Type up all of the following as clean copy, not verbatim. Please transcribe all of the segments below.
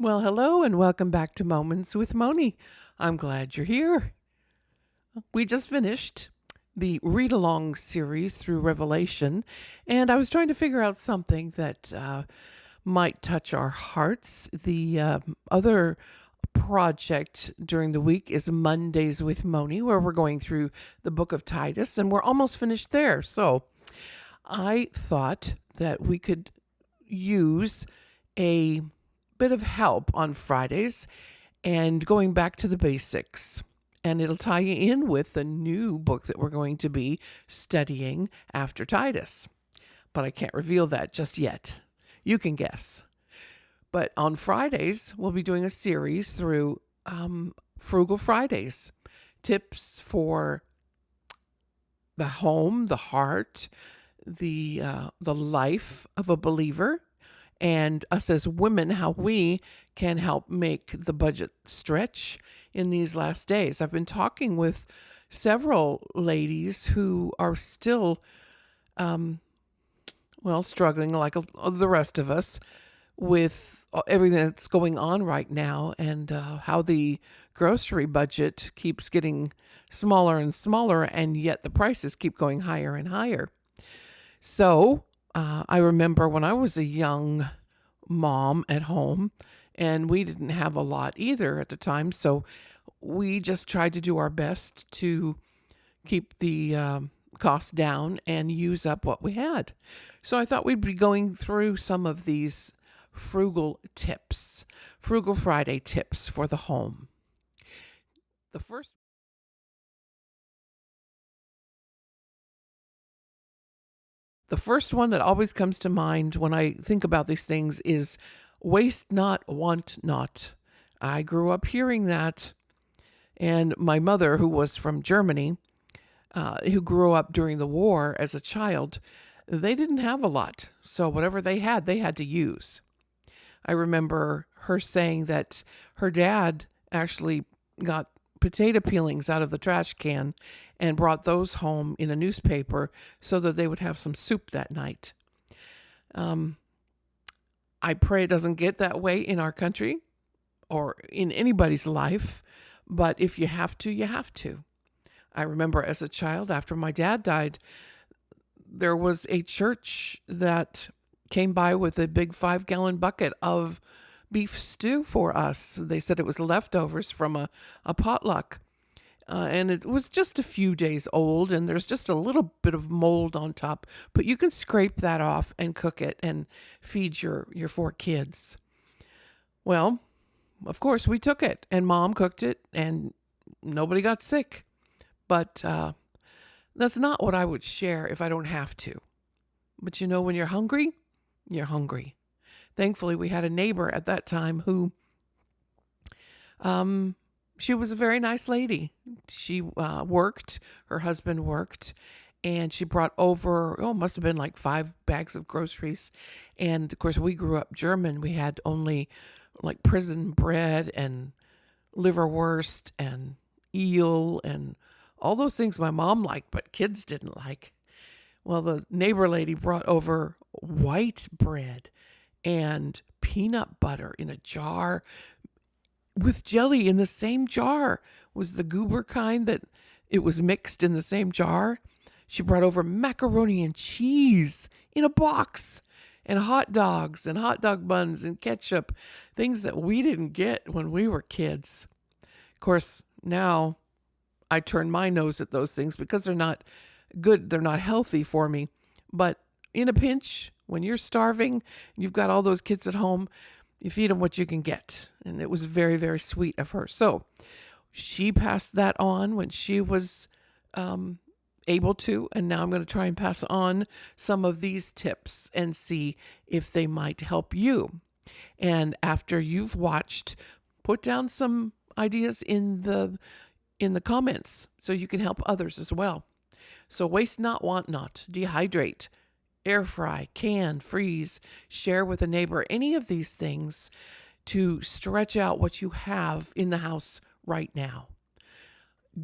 Well, hello and welcome back to Moments with Moni. I'm glad you're here. We just finished the read along series through Revelation, and I was trying to figure out something that might touch our hearts. The other project during the week is Mondays with Moni, where we're going through the book of Titus, and we're almost finished there. So I thought that we could use a bit of help on Fridays and going back to the basics. And it'll tie you in with the new book that we're going to be studying after Titus. But I can't reveal that just yet. You can guess. But on Fridays, we'll be doing a series through Frugal Fridays, tips for the home, the heart, the life of a believer, and us as women, how we can help make the budget stretch in these last days. I've been talking with several ladies who are still, struggling like the rest of us with everything that's going on right now, and how the grocery budget keeps getting smaller and smaller, and yet the prices keep going higher and higher. So I remember when I was a young mom at home, and we didn't have a lot either at the time. So we just tried to do our best to keep the costs down and use up what we had. So I thought we'd be going through some of these frugal tips, Frugal Friday tips for the home. The first The first one that always comes to mind when I think about these things is waste not, want not. I grew up hearing that, and my mother, who was from Germany, who grew up during the war as a child, they didn't have a lot. So whatever they had to use. I remember her saying that her dad actually got potato peelings out of the trash can and brought those home in a newspaper so that they would have some soup that night. I pray it doesn't get that way in our country or in anybody's life, but if you have to, you have to. I remember as a child, after my dad died, there was a church that came by with a big 5-gallon bucket of beef stew for us. They said it was leftovers from a potluck. And it was just a few days old, and there's just a little bit of mold on top. But you can scrape that off and cook it and feed your 4 kids. Well, of course, we took it, and Mom cooked it, and nobody got sick. But that's not what I would share if I don't have to. But when you're hungry, you're hungry. Thankfully, we had a neighbor at that time who, she was a very nice lady. She worked, her husband worked, and she brought over, must have been like 5 bags of groceries. And of course, we grew up German. We had only like prison bread and liverwurst and eel and all those things my mom liked, but kids didn't like. Well, the neighbor lady brought over white bread and peanut butter in a jar with jelly in the same jar. Was the goober kind that it was mixed in the same jar. She brought over macaroni and cheese in a box, and hot dogs and hot dog buns and ketchup, things that we didn't get when we were kids. Of course, now I turn my nose at those things because they're not good. They're not healthy for me. But in a pinch, when you're starving, you've got all those kids at home, you feed them what you can get. And it was very, very sweet of her. So she passed that on when she was able to. And now I'm going to try and pass on some of these tips and see if they might help you. And after you've watched, put down some ideas in the comments so you can help others as well. So waste not, want not, dehydrate, air fry, can, freeze, share with a neighbor, any of these things to stretch out what you have in the house right now.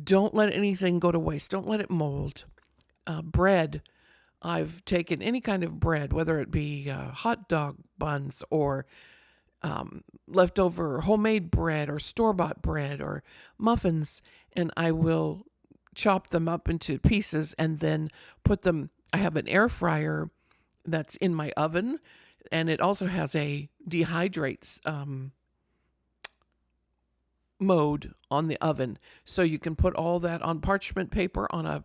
Don't let anything go to waste. Don't let it mold. Bread. I've taken any kind of bread, whether it be hot dog buns or leftover homemade bread or store-bought bread or muffins, and I will chop them up into pieces and then put them. I have an air fryer that's in my oven, and it also has a dehydrates mode on the oven, so you can put all that on parchment paper on a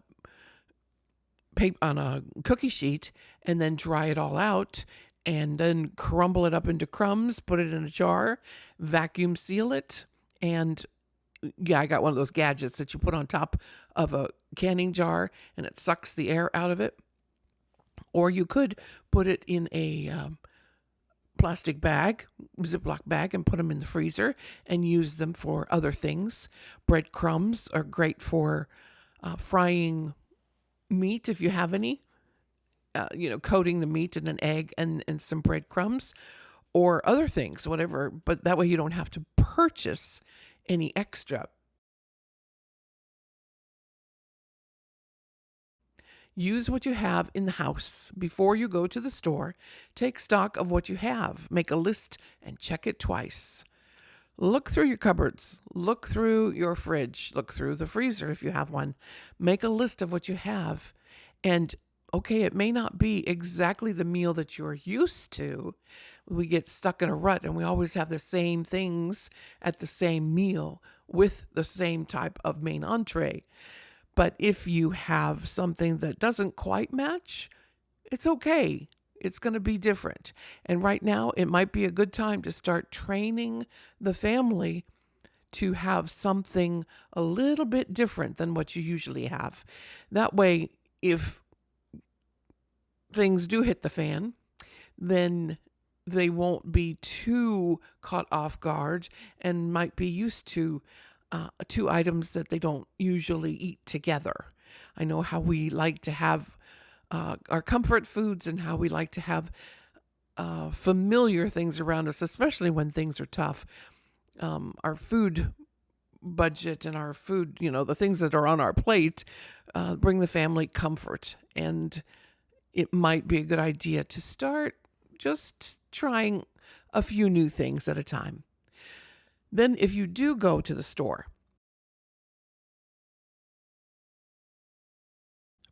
cookie sheet and then dry it all out and then crumble it up into crumbs, put it in a jar, vacuum seal it, and yeah, I got one of those gadgets that you put on top of a canning jar and it sucks the air out of it. Or you could put it in a plastic bag, Ziploc bag, and put them in the freezer and use them for other things. Breadcrumbs are great for frying meat if you have any. Coating the meat in an egg and some breadcrumbs or other things, whatever. But that way you don't have to purchase any extra. Use what you have in the house. Before you go to the store, take stock of what you have. Make a list and check it twice. Look through your cupboards. Look through your fridge. Look through the freezer if you have one. Make a list of what you have. And okay, it may not be exactly the meal that you're used to. We get stuck in a rut and we always have the same things at the same meal with the same type of main entree. But if you have something that doesn't quite match, it's okay. It's going to be different. And right now, it might be a good time to start training the family to have something a little bit different than what you usually have. That way, if things do hit the fan, then they won't be too caught off guard and might be used to two items that they don't usually eat together. I know how we like to have our comfort foods and how we like to have familiar things around us, especially when things are tough. Our food budget and our food, the things that are on our plate, bring the family comfort. And it might be a good idea to start just trying a few new things at a time. Then, if you do go to the store,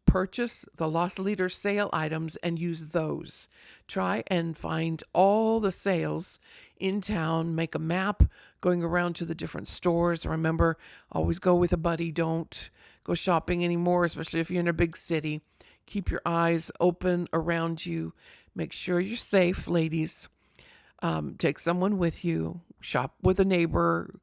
purchase the loss leader sale items and use those. Try and find all the sales in town. Make a map going around to the different stores. Remember, always go with a buddy. Don't go shopping anymore, especially if you're in a big city. Keep your eyes open around you. Make sure you're safe, ladies. Take someone with you. Shop with a neighbor.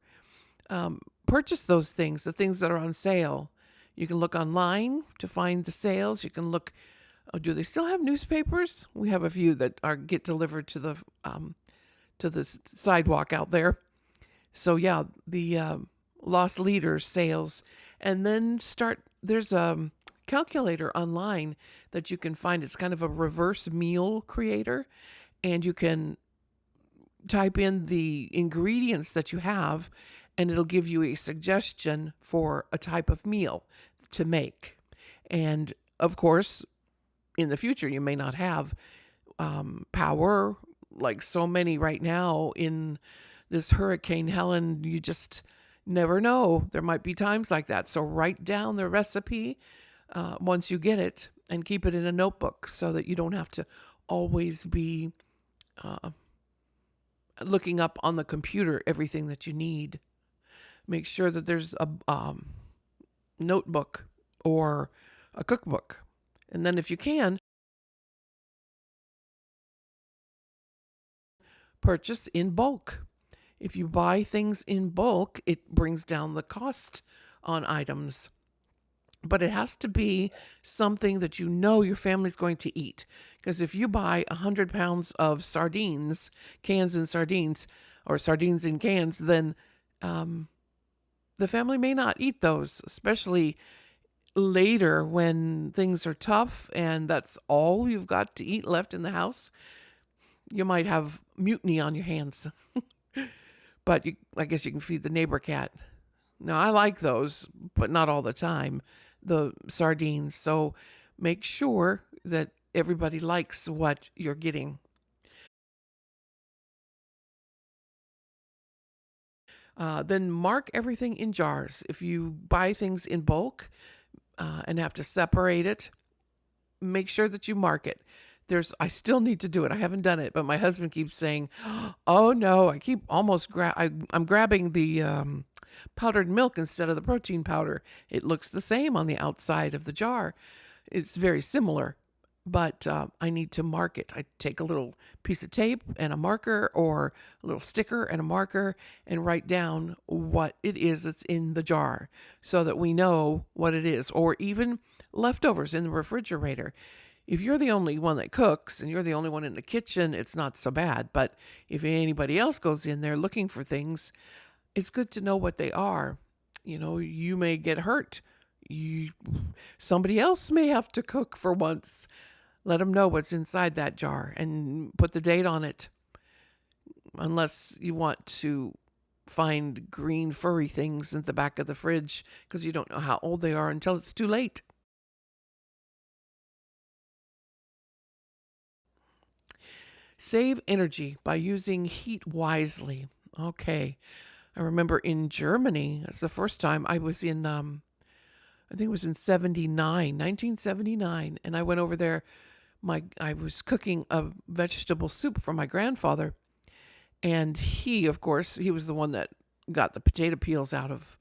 Purchase those things, the things that are on sale. You can look online to find the sales. You can look. Oh, do they still have newspapers? We have a few that get delivered to the sidewalk out there. So yeah, the lost leaders sales, and then start. There's a calculator online that you can find. It's kind of a reverse meal creator, and you can type in the ingredients that you have, and it'll give you a suggestion for a type of meal to make. And of course, in the future, you may not have power like so many right now in this Hurricane Helen. You just never know. There might be times like that. So write down the recipe once you get it and keep it in a notebook so that you don't have to always be looking up on the computer everything that you need. Make sure that there's a notebook or a cookbook. And then if you can, purchase in bulk. If you buy things in bulk, it brings down the cost on items. But it has to be something that you know your family's going to eat. Because if you buy 100 pounds of sardines, cans and sardines, or sardines in cans, then the family may not eat those, especially later when things are tough and that's all you've got to eat left in the house. You might have mutiny on your hands. But I guess you can feed the neighbor cat. Now, I like those, but not all the time, the sardines. So make sure that everybody likes what you're getting. Then mark everything in jars. If you buy things in bulk and have to separate it, make sure that you mark it. I still need to do it. I haven't done it, but my husband keeps saying, "Oh no!" I keep almost I'm grabbing the powdered milk instead of the protein powder. It looks the same on the outside of the jar. It's very similar, but I need to mark it. I take a little piece of tape and a marker, or a little sticker and a marker, and write down what it is that's in the jar so that we know what it is, or even leftovers in the refrigerator. If you're the only one that cooks and you're the only one in the kitchen, it's not so bad. But if anybody else goes in there looking for things, it's good to know what they are. You may get hurt. Somebody else may have to cook for once. Let them know what's inside that jar and put the date on it. Unless you want to find green furry things in the back of the fridge because you don't know how old they are until it's too late. Save energy by using heat wisely. Okay. I remember in Germany, that's the first time I was in, I think it was in 1979, and I went over there. I was cooking a vegetable soup for my grandfather, and he, of course, he was the one that got the potato peels out of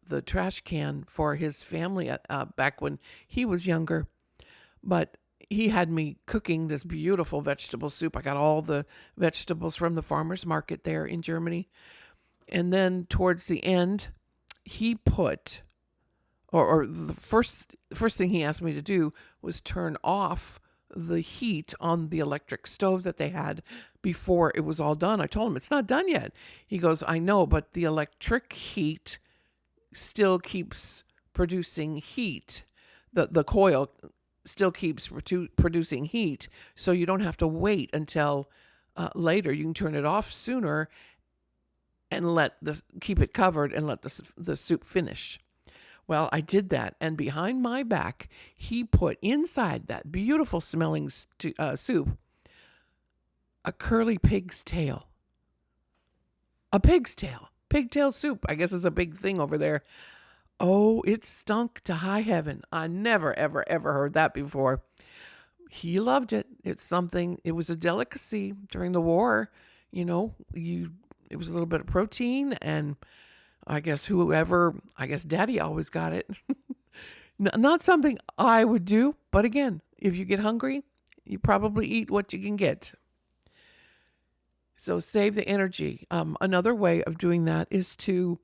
the trash can for his family back when he was younger. But he had me cooking this beautiful vegetable soup. I got all the vegetables from the farmer's market there in Germany. And then towards the end, he put, or the first thing he asked me to do was turn off the heat on the electric stove that they had before it was all done. I told him, it's not done yet. He goes, I know, but the electric heat still keeps producing heat. The coil still keeps producing heat, so you don't have to wait until later. You can turn it off sooner and keep it covered and let the soup finish. Well, I did that, and behind my back, he put inside that beautiful smelling soup a curly pig's tail. A pig's tail. Pigtail soup, I guess, is a big thing over there. Oh, it stunk to high heaven. I never, ever, ever heard that before. He loved it. It was a delicacy during the war. It was a little bit of protein, and I guess Daddy always got it. Not something I would do, but again, if you get hungry, you probably eat what you can get. So save the energy. Another way of doing that is to,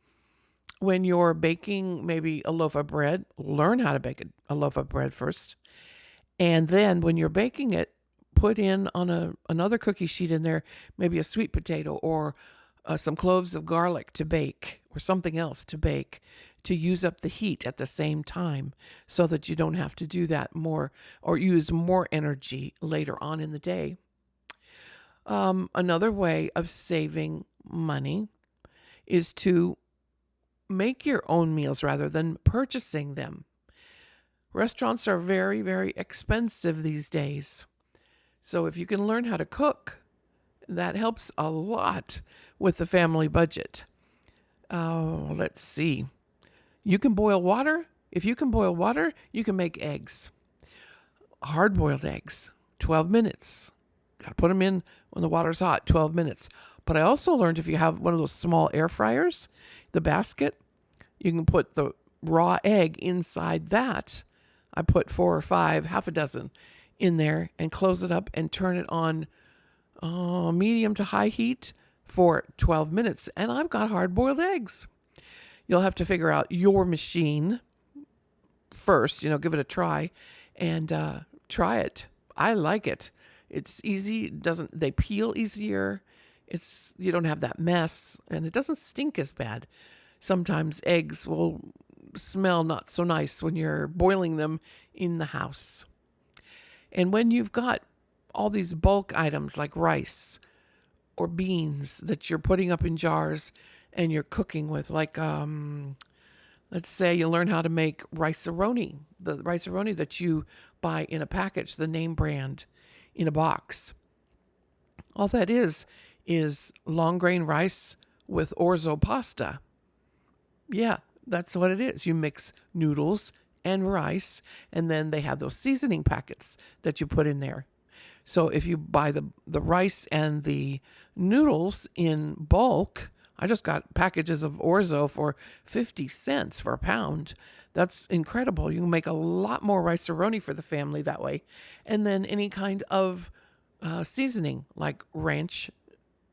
when you're baking maybe a loaf of bread, learn how to bake a loaf of bread first. And then when you're baking it, put in on another cookie sheet in there, maybe a sweet potato or some cloves of garlic to bake, or something else to bake, to use up the heat at the same time so that you don't have to do that more or use more energy later on in the day. Another way of saving money is to make your own meals rather than purchasing them. Restaurants are very, very expensive these days. So if you can learn how to cook, that helps a lot with the family budget. Let's see. You can boil water. If you can boil water, you can make eggs. Hard-boiled eggs, 12 minutes. Got to put them in when the water's hot, 12 minutes. But I also learned if you have one of those small air fryers, the basket, you can put the raw egg inside that. I put 4 or 5, half a dozen in there, and close it up and turn it on medium to high heat for 12 minutes. And I've got hard-boiled eggs. You'll have to figure out your machine first, give it a try, and try it. I like it. It's easy. They peel easier. You don't have that mess, and it doesn't stink as bad. Sometimes eggs will smell not so nice when you're boiling them in the house. And when you've got all these bulk items like rice or beans that you're putting up in jars and you're cooking with, like, let's say you learn how to make rice-a-roni, the rice-a-roni that you buy in a package, the name brand in a box. All that is long grain rice with orzo pasta. Yeah, that's what it is. You mix noodles and rice, and then they have those seasoning packets that you put in there. So if you buy the rice and the noodles in bulk, I just got packages of orzo for 50 cents for a pound. That's incredible. You can make a lot more rice-a-roni for the family that way. And then any kind of seasoning, like ranch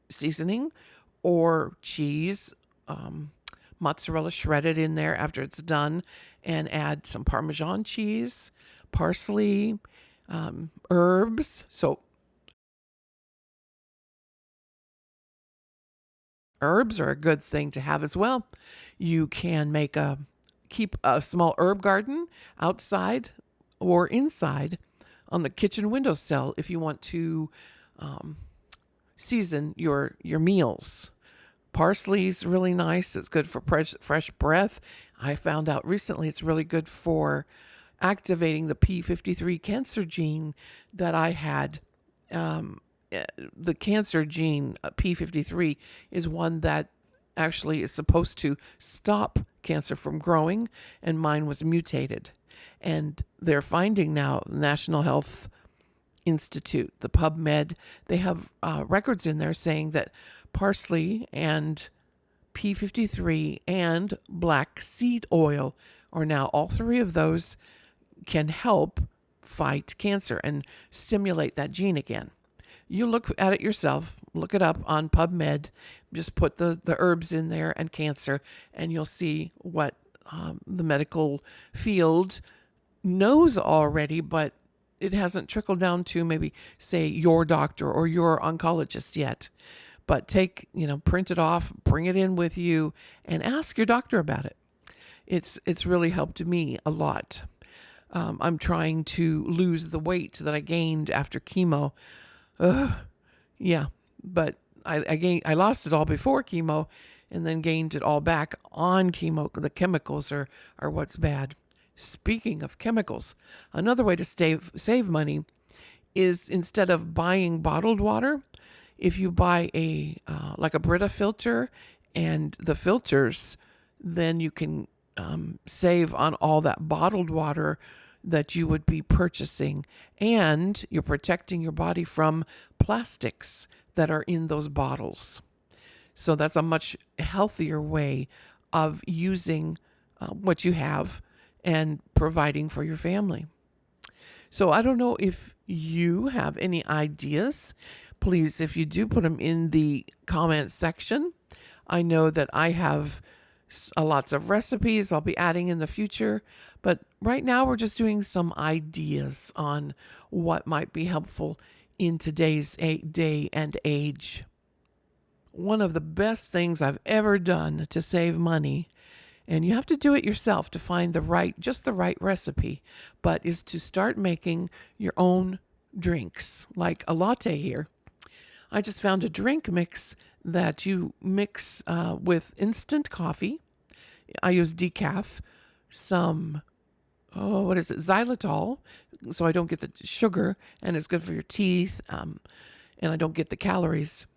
seasoning or cheese, mozzarella shredded in there after it's done, and add some Parmesan cheese, parsley, herbs. So herbs are a good thing to have as well. You can keep a small herb garden outside or inside on the kitchen windowsill if you want to season your meals. Parsley's really nice. It's good for fresh breath. I found out recently it's really good for activating the P53 cancer gene that I had. The cancer gene, P53, is one that actually is supposed to stop cancer from growing, and mine was mutated. And they're finding now, National Health Institute, the PubMed, they have records in there saying that parsley and P53 and black seed oil are now, all three of those can help fight cancer and stimulate that gene again. You look at it yourself, look it up on PubMed, just put the herbs in there and cancer, and you'll see what the medical field knows already, but it hasn't trickled down to maybe, say, your doctor or your oncologist yet. But print it off, bring it in with you, and ask your doctor about it. It's really helped me a lot. I'm trying to lose the weight that I gained after chemo. Yeah, but I lost it all before chemo, and then gained it all back on chemo. The chemicals are what's bad. Speaking of chemicals, another way to save money is, instead of buying bottled water, if you buy like a Brita filter and the filters, then you can save on all that bottled water that you would be purchasing, and you're protecting your body from plastics that are in those bottles. So that's a much healthier way of using what you have and providing for your family. So I don't know if you have any ideas. Please, if you do, put them in the comment section. I know that I have lots of recipes I'll be adding in the future, but right now we're just doing some ideas on what might be helpful in today's day and age. One of the best things I've ever done to save money, and you have to do it yourself to find the right recipe, but is to start making your own drinks, like a latte here. I just found a drink mix that you mix with instant coffee. I use decaf, some, xylitol, so I don't get the sugar, and it's good for your teeth, and I don't get the calories.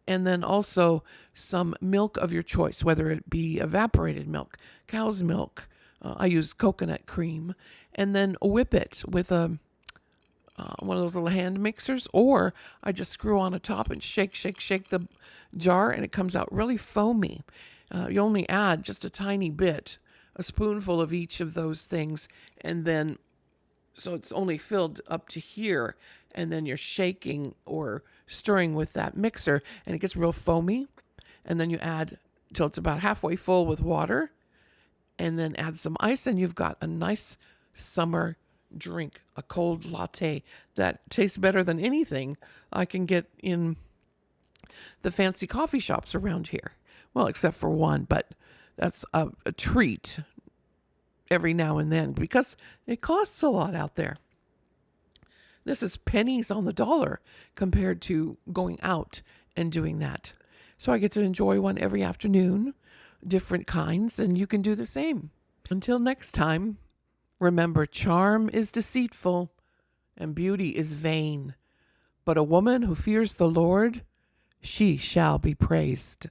And then also some milk of your choice, whether it be evaporated milk, cow's milk. I use coconut cream, and then whip it with one of those little hand mixers, or I just screw on a top and shake the jar, and it comes out really foamy. You only add just a tiny bit, a spoonful of each of those things, and then so it's only filled up to here, and then you're shaking or stirring with that mixer, and it gets real foamy, and then you add till it's about halfway full with water, and then add some ice, and you've got a nice summer drink, a cold latte that tastes better than anything I can get in the fancy coffee shops around here. Well, except for one, but that's a treat every now and then because it costs a lot out there. This is pennies on the dollar compared to going out and doing that. So I get to enjoy one every afternoon, different kinds, and you can do the same. Until next time, remember, charm is deceitful and beauty is vain, but a woman who fears the Lord, she shall be praised.